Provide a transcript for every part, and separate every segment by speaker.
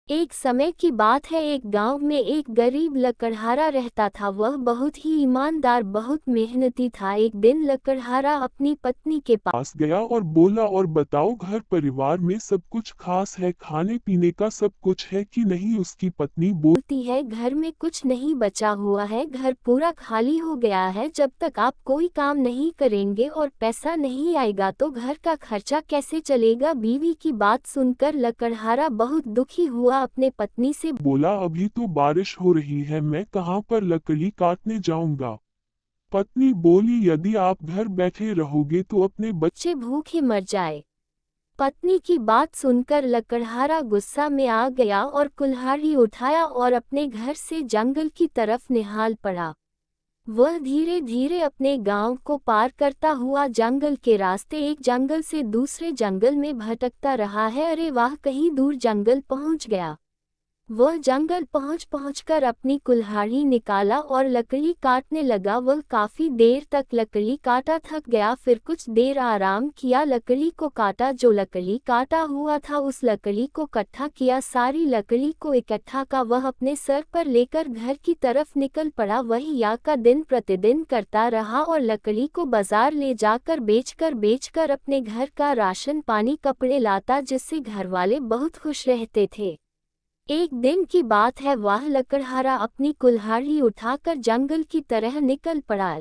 Speaker 1: एक समय की बात है, एक गांव में एक गरीब लकड़हारा रहता था। वह बहुत ही ईमानदार, बहुत मेहनती था। एक दिन लकड़हारा अपनी पत्नी के
Speaker 2: पास गया और बोला, और बताओ घर परिवार में सब कुछ खास है, खाने पीने का सब कुछ है कि नहीं। उसकी पत्नी
Speaker 1: बोलती है, घर में कुछ नहीं बचा हुआ है, घर पूरा खाली हो गया है। जब तक आप कोई काम नहीं करेंगे और पैसा नहीं आएगा तो घर का खर्चा कैसे चलेगा। बीवी की बात सुनकर लकड़हारा बहुत दुखी हुआ, अपने पत्नी से
Speaker 2: बोला, अभी तो बारिश हो रही है, मैं कहाँ पर लकड़ी काटने जाऊंगा। पत्नी बोली, यदि आप घर बैठे रहोगे तो अपने
Speaker 1: बच्चे भूखे मर जाए। पत्नी की बात सुनकर लकड़हारा गुस्सा में आ गया और कुल्हाड़ी उठाया और अपने घर से जंगल की तरफ निहाल पड़ा। वह धीरे धीरे अपने गांव को पार करता हुआ जंगल के रास्ते एक जंगल से दूसरे जंगल में भटकता रहा है। अरे वाह, कहीं दूर जंगल पहुंच गया। वह जंगल पहुंचकर अपनी कुल्हाड़ी निकाला और लकड़ी काटने लगा। वह काफी देर तक लकड़ी काटा, थक गया, फिर कुछ देर आराम किया, लकड़ी को काटा। जो लकड़ी काटा हुआ था उस लकड़ी को इकट्ठा किया, सारी लकड़ी को इकट्ठा का वह अपने सर पर लेकर घर की तरफ निकल पड़ा। वही या का दिन प्रतिदिन करता रहा और लकड़ी को बाजार ले जाकर बेचकर अपने घर का राशन पानी कपड़े लाता, जिससे घर वाले बहुत खुश रहते थे। एक दिन की बात है, वह लकड़हारा अपनी कुल्हाड़ी उठाकर जंगल की तरह निकल पड़ा।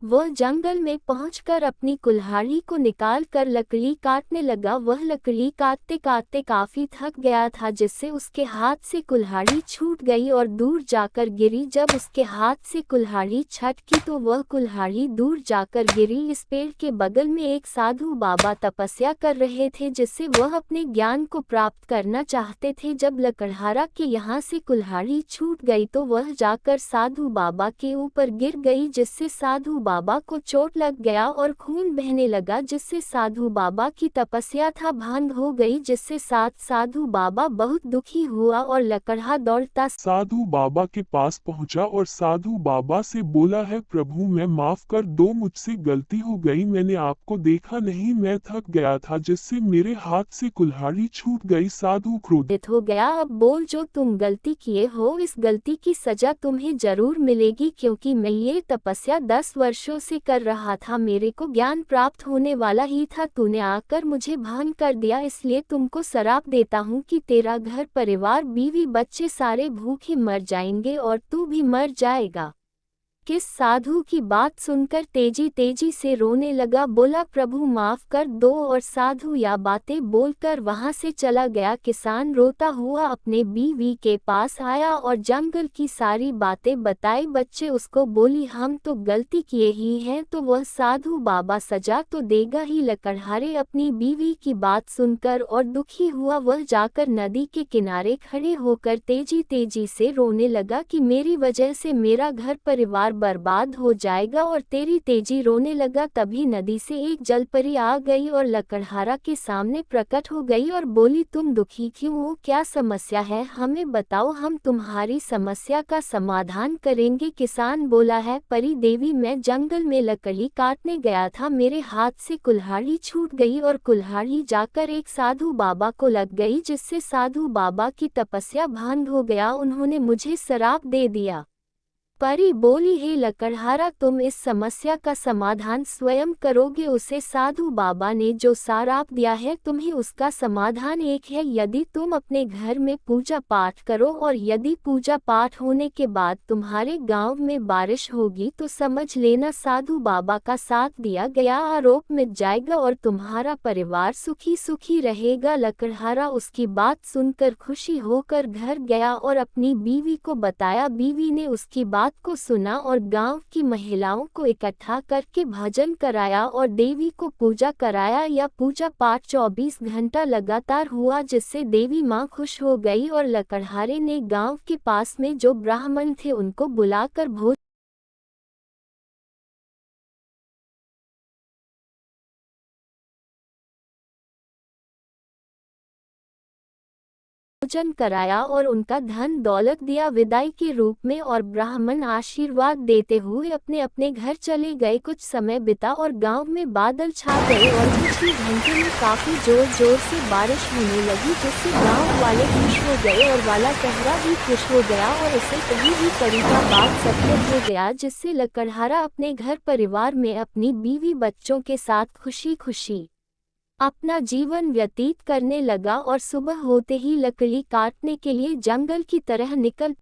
Speaker 1: वह जंगल में पहुंचकर अपनी कुल्हाड़ी को निकाल कर लकड़ी काटने लगा। वह लकड़ी काटते काटते काफी थक गया था, जिससे उसके हाथ से कुल्हाड़ी छूट गई और दूर जाकर गिरी। जब उसके हाथ से कुल्हाड़ी छटकी तो वह कुल्हाड़ी दूर जाकर गिरी। इस पेड़ के बगल में एक साधु बाबा तपस्या कर रहे थे, जिससे वह अपने ज्ञान को प्राप्त करना चाहते थे। जब लकड़हारा के यहाँ से कुल्हाड़ी छूट गई तो वह जाकर साधु बाबा के ऊपर गिर गई, जिससे साधु बाबा को चोट लग गया और खून बहने लगा, जिससे साधु बाबा की तपस्या था भंग हो गई, जिससे साधु बाबा बहुत दुखी हुआ और लकड़हा दौड़ता
Speaker 2: साधु बाबा के पास पहुंचा और साधु बाबा से बोला, है प्रभु, मैं माफ कर दो, मुझसे गलती हो गई, मैंने आपको देखा नहीं, मैं थक गया था जिससे मेरे हाथ से कुल्हाड़ी छूट गई। साधु क्रोध
Speaker 1: हो गया। अब बोल, जो तुम गलती किए हो इस गलती की सजा तुम्हें जरूर मिलेगी, क्योंकि मैं ये तपस्या 10 वर्षों से कर रहा था, मेरे को ज्ञान प्राप्त होने वाला ही था, तूने आकर मुझे भंग कर दिया, इसलिए तुमको श्राप देता हूँ कि तेरा घर परिवार बीवी बच्चे सारे भूखे मर जाएंगे और तू भी मर जाएगा। किस साधु की बात सुनकर तेजी तेजी से रोने लगा, बोला प्रभु माफ कर दो, और साधु या बातें बोलकर वहां से चला गया। किसान रोता हुआ अपने बीवी के पास आया और जंगल की सारी बातें बताई। बच्चे उसको बोली, हम तो गलती किए ही हैं, तो वह साधु बाबा सजा तो देगा ही। लकड़हारे अपनी बीवी की बात सुनकर और दुखी हुआ, वह जाकर नदी के किनारे खड़े होकर तेजी तेजी से रोने लगा कि मेरी वजह से मेरा घर परिवार बर्बाद हो जाएगा, और तेरी तेजी रोने लगा। तभी नदी से एक जलपरी आ गई और लकड़हारा के सामने प्रकट हो गई और बोली, तुम दुखी क्यों हो, क्या समस्या है, हमें बताओ, हम तुम्हारी समस्या का समाधान करेंगे। किसान बोला, है परी देवी, मैं जंगल में लकड़ी काटने गया था, मेरे हाथ से कुल्हाड़ी छूट गई और कुल्हाड़ी जाकर एक साधु बाबा को लग गई, जिससे साधु बाबा की तपस्या भंग हो गया, उन्होंने मुझे श्राप दे दिया। परी बोली, हे लकड़हारा, तुम इस समस्या का समाधान स्वयं करोगे, उसे साधु बाबा ने जो श्राप दिया है तुम्हें उसका समाधान एक है, यदि तुम अपने घर में पूजा पाठ करो और यदि पूजा पाठ होने के बाद तुम्हारे गांव में बारिश होगी तो समझ लेना साधु बाबा का साथ दिया गया आरोप मिट जाएगा और तुम्हारा परिवार सुखी सुखी रहेगा। लकड़हारा उसकी बात सुनकर खुशी होकर घर गया और अपनी बीवी को बताया। बीवी ने उसकी बात को सुना और गांव की महिलाओं को इकट्ठा करके भजन कराया और देवी को पूजा कराया। या पूजा पाठ 24 घंटा लगातार हुआ, जिससे देवी मां खुश हो गई और लकड़हारे ने गांव के पास में जो ब्राह्मण थे उनको बुलाकर भोजन भोजन कराया और उनका धन दौलत दिया विदाई के रूप में, और ब्राह्मण आशीर्वाद देते हुए अपने अपने घर चले गए। कुछ समय बिता और गांव में बादल छा गए और कुछ ही घंटे में काफी जोर जोर से बारिश होने लगी, जिससे गांव वाले खुश हो गए और वाला कहरा भी खुश हो गया और उसे कहीं भी कड़ी का बात सत्य हो गया, जिससे लकड़हारा अपने घर परिवार में अपनी बीवी बच्चों के साथ खुशी खुशी अपना जीवन व्यतीत करने लगा और सुबह होते ही लकड़ी काटने के लिए जंगल की तरह निकल